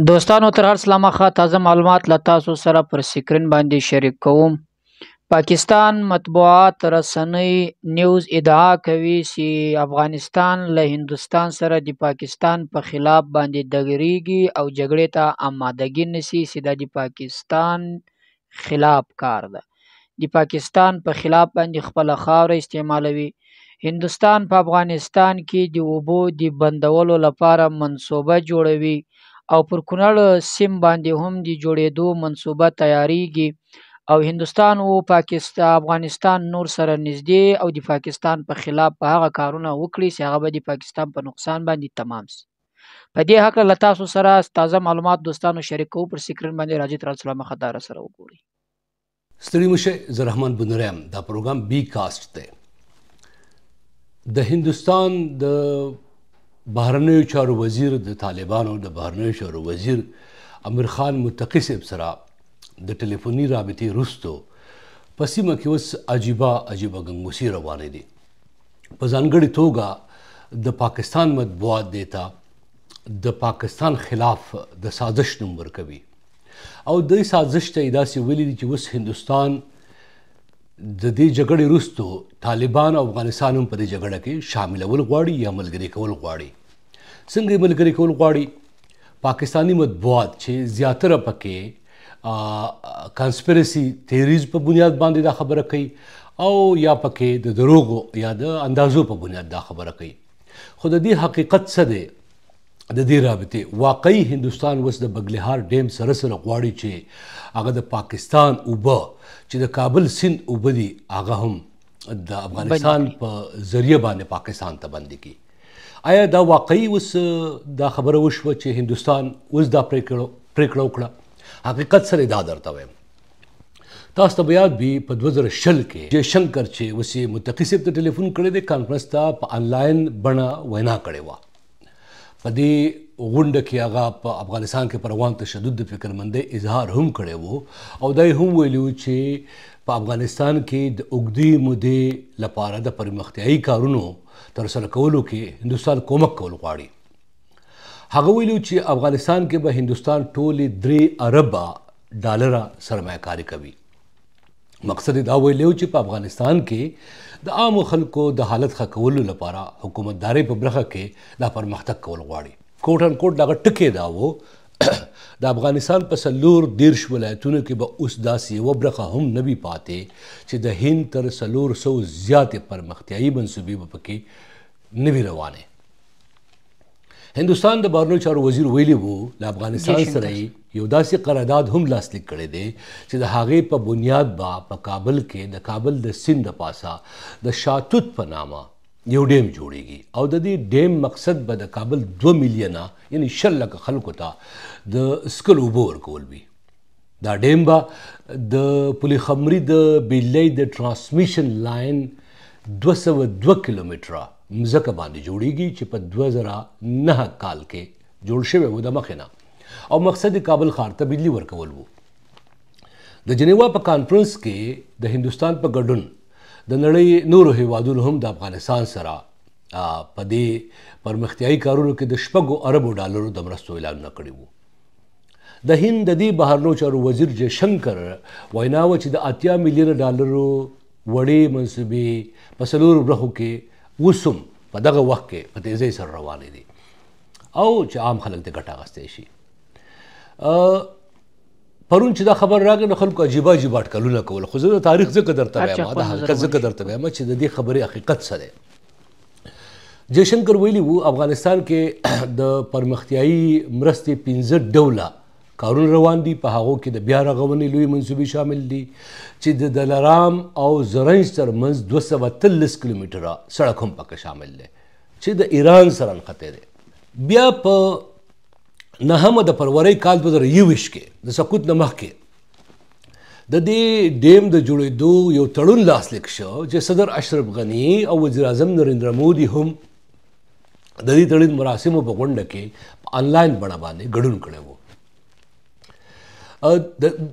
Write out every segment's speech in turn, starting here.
دوستانو تر هر څه مخه تازه معلومات له تاسو سره پر سکرین باندې شریک کوم. پاکستان مطبوعات رسنۍ نیوز ادعا کوي چې افغانستان له هندوستان سره د پاکستان په خلاف باندې دګریږي او جګړې ته آمادګي نیسي چې دا د پاکستان خلاف کار ده. د پاکستان په خلاف باندې خپله خاوره استعمالوي. هندوستان په افغانستان کې د اوبو د بندولو لپاره منصوبه جوړوي او پر کونړ سیم باندې هم د جوړېدو منصوبه تیاریږي او هندوستان او افغانستان نور سره نږدې او د پاکستان په خلاف په هغه کارونه وکړي چې هغه به د پاکستان په نقصان باندې تمام سي. په دې هکله له تاسو سره تازه معلومات دوستانو شریک کوو. پر سکرین باندې راځي تر السلام خطر سره وګورئ. ستړي مشه، زه رحمان بنوریم. دا پروګرام بی کاسټ دی. د هندوستان د بهرنیو چارو وزیر د طالبانو د بهرنیو چارو وزیر امیر خان متقي صاحب سره د ټلیفوني رابطې وروستو په سیمه کې اوس عجیبه ګنګوسې روانې دي. په ځانګړې توګه د پاکستان مطبوعات دیتا د پاکستان خلاف د سازش نوم ورکوي او د سازش ته یې داسې ویلي دي چې اوس هندوستان د دې جګړې وروستو طالبان او افغانستان هم په دې جګړه کې شاملول غواړي یا ملګري کول غواړي. څنګه یې ملګري کول غواړي؟ پاکستانی مطبوعات چې زیاتره پکې کانسپیرسي تیریز په بنیاد باندې دا خبره کوي او یا پکې د دروغو یا د اندازو په بنیاد دا خبره کوي. خو د دې حقیقت څه دی؟ د دې رابطې واقعي هندوستان اوس د بګلهار ډیم سره غواړي چې هغه د پاکستان اوبه چې د کابل سیند اوبه دي هغه هم د افغانستان په ذریعه باندې پاکستان ته بندي کړي. آیا دا واقعي اوس دا خبره وشوه چې هندوستان اوس دا پریکړه وکړه؟ حقیقت سره دا درته وایم. تاسو ته به یاد وي په 2020 کې جیشنکر چې اوس یې متقي صاحب ته ټلیفون کړی دی، کانفرنس ته په آنلاین بڼه وینا کړې وه. په دې غونډه کې هغه په افغانستان کې پر روان تشدد د فکرمندۍ اظهار هم کړی و او دا یې هم ویلي و چې په افغانستان کې د اوږدې مودې لپاره د پرمختیایي کارونو ترسره کولو کې هندوستان کومک کول غواړي. هغه ویلي چې افغانستان کې به هندوستان ټولې 3 اربه ډالره سرمایه‌کاري کوي. مقصد دا ویلی و چې په افغانستان کې د عامو خلکو د حالت ښه کولو لپاره حکومتدارۍ په برخه کې دا پرمختګ کول غواړي. کوټ ان کوټ دغه ټکی دا و د افغانستان په 14 ولایتونو کې به اوس داسې یوه برخه هم نه وي پاتې چې د هند تر 400 زیاتې پرمختیایي منصوبې به پکې نه وي روانې. هندوستان د بهرنیو چارو وزیر ویلي وو له افغانستان سره یو داسې قرارداد هم لاسلیک کړی دی چې د هغې په بنیاد به په کابل کې د کابل د سیند د پاسه د شاتوت په نامه یو ډیم جوړیږي او د دې ډیم مقصد به د کابل 2 میلیونه یعنی 100 لکه خلکو ته د اسکل اوبه ورکول وي. دا ډیم به د پل خمري د بجلۍ د ټرانسمیشن لاین 202 کیلومتره مځکه باندې جوړیږي چې په 2009 کال کې جوړ شوی و د مخې نه او مقصد کابل ښار ته بجلی ورکول و. د جنیوا په کانفرنس کې د هندوستان په ګډون د نړۍ نورو هیوادونو هم د افغانستان سره په دې پرمختیایي کارونو کې د 6 اربو ډالرو د مرستو اعلانونه کړي وو. د هند د دې بهرنیو چارو وزیر جیشنکر وینا وه چې د 80 میلیونه ډالرو وړې منصوبې په 4 برخو کې اوس هم په دغه وخت کې په تیزۍ سره روانې دي او چې عام خلک ته ګټه اخیستی شي. پرون چې دا خبر راغی نو خلکو عجیبه اټکلونه کول، خو زه د تاریخ ځکه درته وایم، د حقیقت ځکه درته وایم چې د دې خبرې حقیقت څه دی. جیشنکر ویلي وو افغانستان کې د پرمختیایي مرستې 15 ډوله کارونه روان دي. په هغو کې د بیا رغونې لوی منصوبې شامل دي چې د دلارام او زرنج ترمنځ 213 کیلومتره سړک هم پکې شامل دی چې د ایران سره نښتی دی. بیا په 9 د فروری کال 2021 کې د سقوط نه مخکې د دې ډیم د جوړېدو یو تړون لاسلیک شو چې صدر اشرف غني او وزیر اعظم نریندر مودي هم د دې تړون مراسمو په غونډه کې په آنلاین بڼه باندې ګډون کړی و.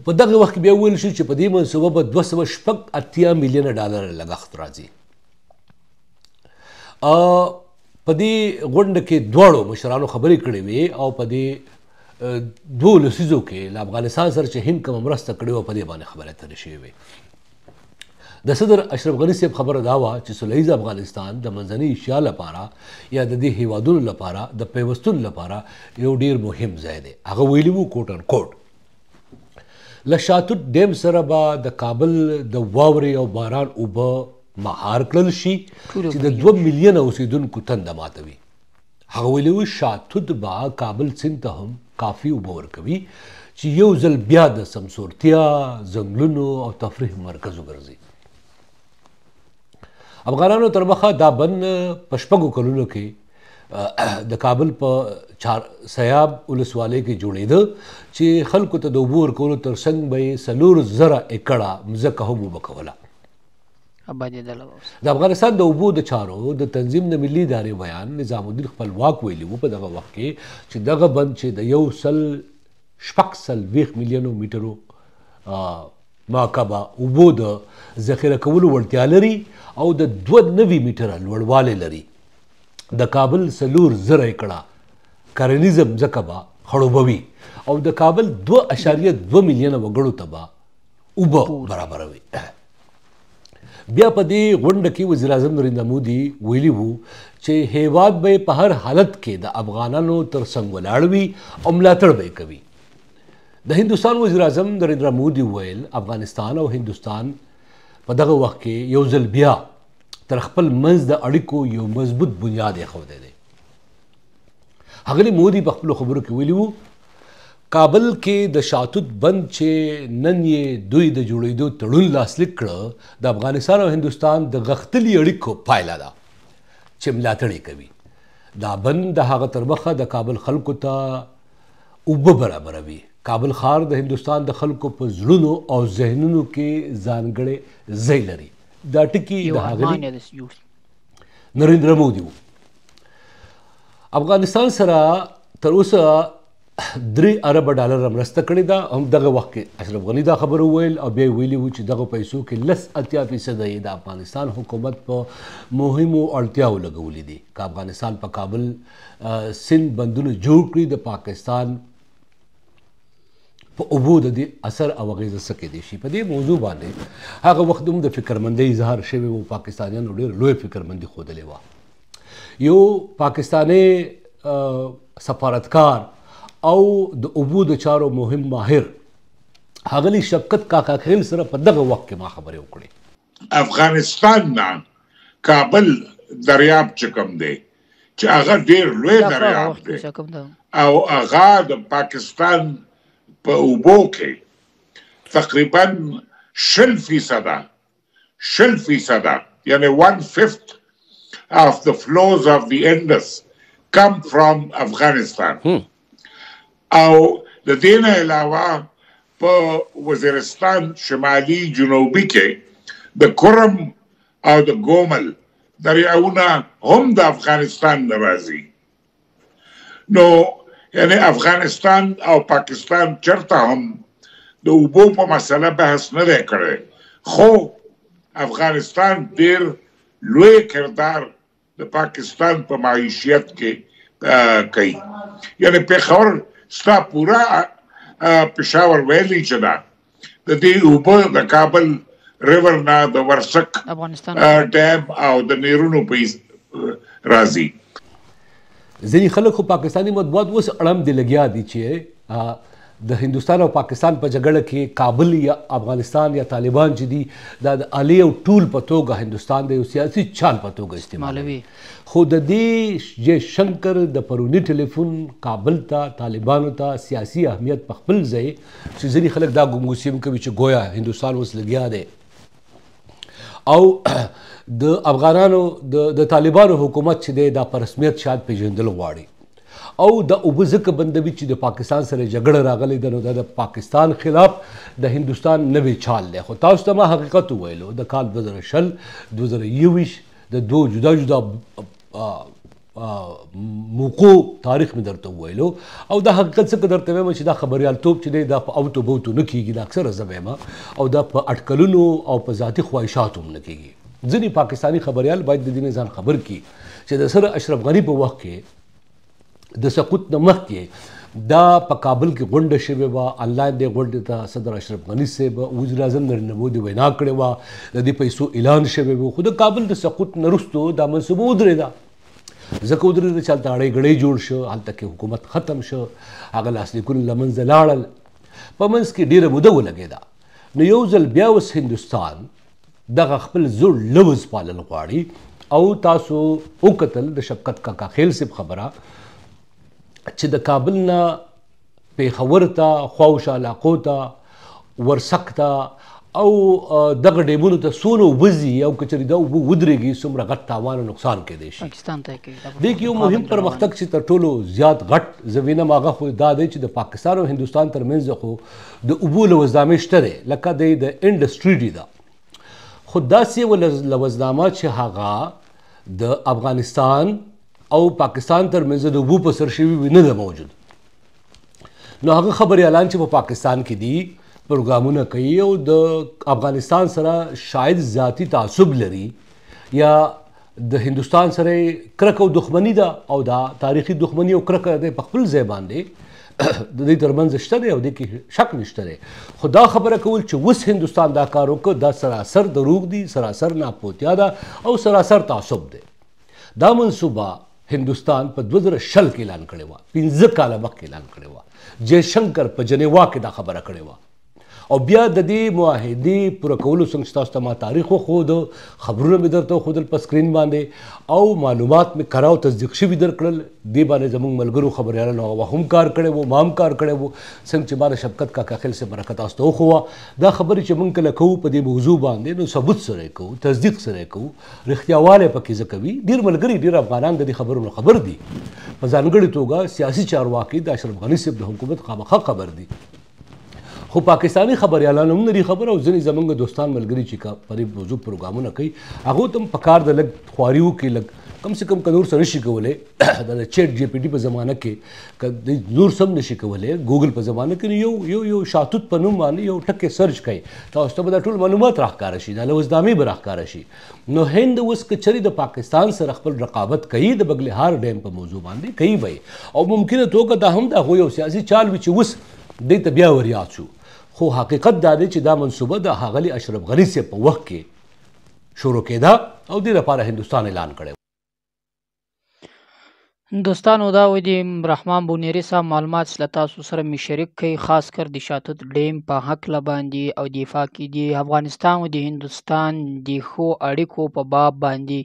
په دغه وخت کې بیا وویل شو چې په دې منصوبه به 280 میلیونه ډالر لګښت راځي. په دې غونډه کې دواړو مشرانو خبرې کړې وې او په دې دوه لسیزو کې له افغانستان سره چې هند کومه مرسته کړې وه په دې باندې خبرې اترې شوې وې. د صدر اشرف غني صاحب خبره دا وه چې سوله ییز افغانستان د منځنۍ ایشیا لپاره یا د دې هیوادونو لپاره د پیوستون لپاره یو ډیر مهم ځای دی. هغه ویلي وو کوټ ان کوټ له شاتوت ډیم سره به د کابل د واورې او باران اوبه مهار کړل شي چې د 2 میلیونه اوسېدونکو تنده ماتوي. هغه ویلي وو شاتوت به کابل سیند ته هم کافي اوبه ورکوي چې یو ځل بیا د سمسورتیا ځنګلونو او تفریح مرکز وګرځي. افغانانو تر مخه دا بند په 6 کلونو کې د کابل په سیاب ولسوالۍ کې جوړېده چې خلکو ته د اوبو ورکولو تر څنګ به یې 4,000 ایکړه مځکه هم اوبه کوله. د افغانستان د اوبو د چارو د تنظیم د ملي ادارې بیان نظام الدین خپلواک ویلي وو په دغه وخت کې چې دغه بند چې د 140 میلیونو میټرو ماکبه اوبو د ذخیره کولو وړتیا لري او د 92 میټره لوړوالی لري. د کابل 4,000 ایکړه کرنیزه مځکه به خړوبوي او د کابل 2.2 میلیونه وګړو ته به اوبه برابروي. بیا په دې غونډه کې وزیر اعظم نریندرا مودي ویلي وو چې هیواد به په هر حالت کې د افغانانو تر څنګ ولاړ وي او ملاتړ به یې کوي. د هندوستان وزیر اعظم نریندرا مودي ویل افغانستان او هندوستان په دغه وخت کې یو ځل بیا تر خپل منځ د اړیکو یو مضبوط بنیاد ایښودی دی. ښاغلي مودي په خپلو خبرو کې ویلي وو کابل کې د شاتوت بند چې نن یې دوی د جوړېدو تړون لاسلیک کړه د افغانستان او هندوستان د غښتلي اړیکو پایله ده چې ملاتړ یې کوي. دا بند د هغه تر مخه د کابل خلکو ته اوبه برابروي. کابل ښار د هندوستان د خلکو په زړونو او ذهنونو کې ځانګړی ځای لري. دا ټکي د ښاغلي نریندرا مودي وو. افغانستان سره تر اوسه 3 ارب ډالر مرسته کړې ده. هم دغه وخت کې اشرف غني دا خبره وویل او بیا ویلي وو چې دغه پیسو کې 80% یې د افغانستان حکومت په مهمو اړتیاو لګولي دي. که افغانستان په کابل سیند بندونه جوړ کړي د پاکستان په اوبو د دې اثر او اغیزه څه کیدی شي. په دې موضوع باندې هغه وخت هم د فکرمندۍ اظهار شوی و. پاکستانیانو ډېر لوی فکرمندي ښودلې وه. یو پاکستانی سفارتکار او د اوبو د چارو مهم ماهر ښاغلي شفقت کاکا خیل سره په دغه وخت کې ما خبرې وکړې. افغانستان نه کابل دریاب چې کوم دی چې هغه ډېر لوی دریاب دی او هغه د پاکستان په اوبو کې تقریبا 20% یعنی 1/5 of the flows of the Indus come from Afghanistan. او د دې نه علاوه په وزیرستان شمالي جنوبي کې د کرم او د ګومل دریاونه هم د افغانستان نه راځي. نو یعنی افغانستان او پاکستان چرته هم د اوبو په مسله بحث نه دی کړی خو افغانستان ډیر لوی کردار د پاکستان په معیشت کې کوي. یعنی پېښور ستا پورا پېښور ویلي چې ده د دې اوبه د کابل ریور نه د ورسک ډیم او د نیرونو په راځي. ځینې خلک خو پاکستاني مطبوعات اوس اړم دي لګیا دي چې د هندوستان او پاکستان په جګړه کې کابل یا افغانستان یا طالبان چې دي دا د آلې او ټول په توګه هندوستان د یو سیاسي چال په توګه استعمالوي. خو د دې جے شنکر د پروني ټلیفون کابل ته طالبانو ته سیاسي اهمیت په خپل ځای چې ځینې خلک دا ګمګوسیم کوي چې گویا هندوستان اوس لګیا دی او د افغانانو د طالبانو حکومت چې دی دا په رسمیت شاید پیژندل غواړي او د اوبه ځکه بندوي چې د پاکستان سره جګړه راغلی ده نو دا د پاکستان خلاف د هندوستان نوی چال دی. خو تاسو ته ما حقیقت وویلو د کال 2020 2021 د دوه جدا جدا موقع تاریخ مې درته وویلو او دا حقیقت څه درته وایم چې دا خبریالتوب چې دی دا په اوتو بوتو نه کیږي. دا اکثره زه وایم او دا په اټکلونو او په ذاتي خواهشاتو هم نه کیږي. ځینې پاکستاني خبریال باید د دې ځان خبر کړي چې د سر اشرف غني په وخت کې د سقوط نه مخکې دا په کابل کې غونډه شوې وه. آنلاین دې غونډې ته صدر اشرف غني صاحب وزیر اعظم نریندر مودي وینا کړې وه. د دې پیسو اعلان شوی و. خو د کابل د سقوط نه وروستو دا منصوبه ودرېده. ځکه ودرېده چې هلته اړی ګړی جوړ شو، هلته کې حکومت ختم شو، هغه لاسلیکونه له منځه لاړل، په منځ کې ډېره موده ولګېده. نو یو ځل بیا اوس هندوستان دغه خپل زوړ لوز پالل غواړي او تاسو وکتل د شفقت کاکا خیل صاحب خبره چې د کابل نه پېښور ته، خواوشا علاقو ته، ورسک ته او دغه ډیمونو ته څونه اوبه ځي او که چېرې دا اوبه ودرېږي څومره غټ تاوان او نقصان کیدی شي. دې کې یو مهم پرمختګ چې تر ټولو زیات غټ زه وینم هغه خو دا دی چې د پاکستان او هندوستان ترمنځ خو د اوبو لوزنامې شته دی، لکه د انډس ټریټي ده. خو داسې لوزنامه چې هغه د افغانستان او پاکستان ترمنځ د اوبو په سر شوي وي نه ده موجود. نو هغه خبریالان چې په پاکستان کې دي پروګرامونه کوي او د افغانستان سره شاید ذاتی تعصب لري یا د هندوستان سره کرکه او دښمني ده او دا تاریخي دښمني او کرکه دی په خپل ځای باندې د دې ترمنځ شته دی او دې کې شک نشته دی. خو دا خبره کول چې اوس هندوستان دا کار وکړ دا سراسر دروغ دي، سراسر ناپوتیا ده او سراسر تعصب دی. دا منصوبه هندوستان په 2006 کې اعلان کړې وه، 15 کاله مخکې اعلان کړې وه. جیشنکر په جنیوا کې دا خبره کړې وه او بیا د دې معاهدې پوره کولو څنګه چې تاسو ته ما تاریخ وښود، خبرونه مې درته وښودل په سکرین باندې او معلومات مې کره او تصدیق شوي درکړل. دې باندې زموږ ملګرو خبریالانو هغه هم کار کړی و، ما هم کار کړی و، څنګه چې ما د شفقت کاکا خیل صاحب مرکه تاسو ته وښوه. دا خبرې چې موږ کله کوو په دې موضوع باندې نو ثبوت سره یې کوو، تصدیق سره یې کوو، رښتیاوالی پکې ځکه وي. ډېر ملګري ډېر افغانان د دې خبرو نه خبر دي، په ځانګړې توګه سیاسي چارواکي د اشرف غني صاحب د حکومت خامخا خبر دي. خو پاکستاني خبریالانو هم نه دي خبر او ځینې زموږ دوستان ملګري چې په دې موضوع پروګرامونه کوي هغو ته هم پکار د لږ خواري وکړي، لږ کم سے کم که نور څه نشي کولی د چیټ جی پی ټي په زمانه کې که نور څه هم نشي کولی ګوګل په زمانه کې یو شاتوت په نوم باندې یو ټکی سرچ کوي تاسو ته به دا ټول معلومات راښکاره شي، دا لوزنامې به راښکاره شي. نو هند اوس که چېرې د پاکستان سره خپل رقابت کوي د بګلهار ډیم په موضوع باندې کوي به او ممکنه توګه دا هم د هغوی یو سیاسي چال وي چې اوس دې ته بیا وریاد شو. خو حقیقت دا دی چې دا منصوبه د ښاغلي اشرف غني صاحب په وخت کې شروع کېده او دې لپاره هندوستان اعلان کړی. دوستانو دا و د رحمان بونیری صاحب معلومات له تاسو سره می شریک کوي، خاص کر د شاتوت ډیم په هکله باندې او دفاع کې د افغانستان او د هندوستان د ښو اړیکو په باب باندې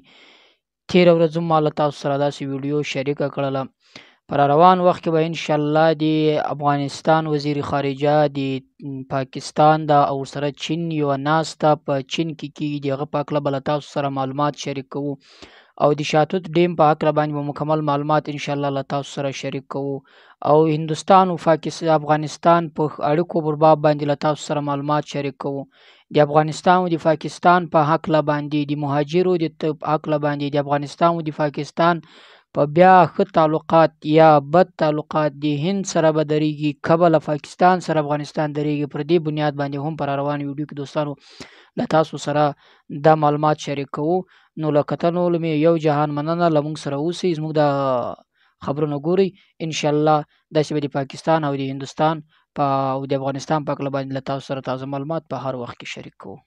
تېره ورځ ما له تاسو سره داسې ویډیو شریکه کړله. پر روان وخت کې به انشاءالله د افغانستان وزیر خارجه د پاکستان دا او سره چین یو ناسته په چین کې کېږي، د هغه په هکله به له تاسو سره معلومات شریک کوو او د شاتوت ډیم په هکله باندې به مکمل معلومات انشاءالله له تاسو سره شریک کوو او هندوستان او افغانستان په اړیکو پر باب باندې له تاسو سره معلومات شریک کوو. د افغانستان او د پاکستان په هکله باندې د مهاجرو د هکله باندې د افغانستان او د پاکستان په بیا ښه تعلقات یا بد تعلقات د هند سره به درېږي که به له پاکستان سره افغانستان درېږي، پر دې بنیاد باندې هم پر روان ویډیو کې دوستانو له تاسو سره دا معلومات شریک کوو. نو له کتنو مې یو جهان مننه، له موږ سره اوسئ، زموږ د خبرونه ګورئ. انشاءالله داسې به د پاکستان او د هندوستان او د افغانستان په هکله باندې له تاسو سره تازه معلومات په هر وخت کې شریک کوو.